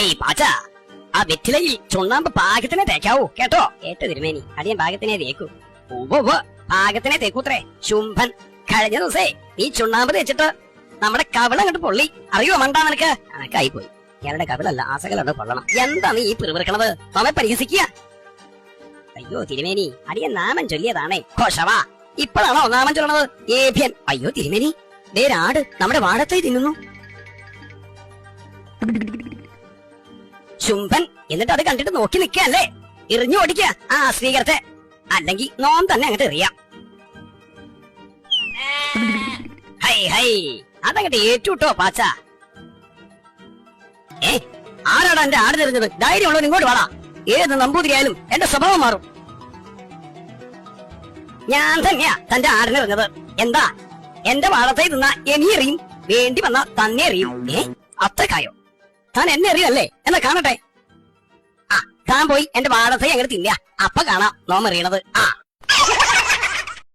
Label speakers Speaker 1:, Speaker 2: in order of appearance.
Speaker 1: ഏയ് പാച്ച, ആ വെറ്റിലയിൽ ചുണ്ണാമ്പ് പാകത്തിനെ തേക്കാവൂ കേട്ടോ. കേട്ടോ തിരുമേനി, അധികം പാകത്തിനെ തേക്കൂ. പാകത്തിനെ തേക്കൂത്രേ. ശുംഭൻ, കഴിഞ്ഞ ദിവസേ നീ ചുണ്ണാമ്പ് തേച്ചിട്ട് നമ്മുടെ കവിള കണ്ട് പൊള്ളി. അറിയോ മണ്ടാ നിനക്ക്? കണക്കായിപ്പോയി. ഞങ്ങളുടെ കവിളല്ല, ആസകളുണ്ട് പൊള്ളണം. എന്താണ് ഈ പിറുപിറുക്കണത്? നമ്മെ പരിഹസിക്കുക. അയ്യോ തിരുമേനി, അടിയൻ നാമം ചൊല്ലിയതാണേ. ഘോഷവാ, ഇപ്പോഴാണോ നാമം ചൊല്ലണത്? ഏഭ്യൻ. അയ്യോ തിരുമേനി, ദേ രാട് നമ്മുടെ വാഴത്തൈ തിന്നുന്നു. ശുംഭൻ എന്നിട്ട് അത് കണ്ടിട്ട് നോക്കി നിൽക്കല്ലേ? എറിഞ്ഞു ഓടിക്കുക ആ സ്വീകരത്തെ, അല്ലെങ്കിൽ നോൻ തന്നെ അങ്ങോട്ട് എറിയാം. High high, അതങ്ങട്ട് ഏറ്റുട്ടോ പാച്ച. ആരാടാ എന്റെ ആട് തെറിഞ്ഞത്? ധൈര്യമുള്ളവൻ ഇങ്ങോട്ട് വാടാ. ഏത് നമ്പൂതിരിയായാലും എന്റെ സ്വഭാവം മാറും. ഞാൻ തന്നെയാ തന്റെ ആടിനെറിഞ്ഞത്. എന്താ എന്റെ വാഴത്തൈ തിന്നാ എനി എറിയും, വേണ്ടി വന്നാ തന്നെ എറിയും. അത്രക്കായോ? താൻ എന്നെ എറിയല്ലേ? എന്നാ കാണട്ടെ. താൻ പോയി എന്റെ വാഴത്തൈ അങ്ങനെ തിന്ന, അപ്പൊ കാണാം നോമെറിയണത്.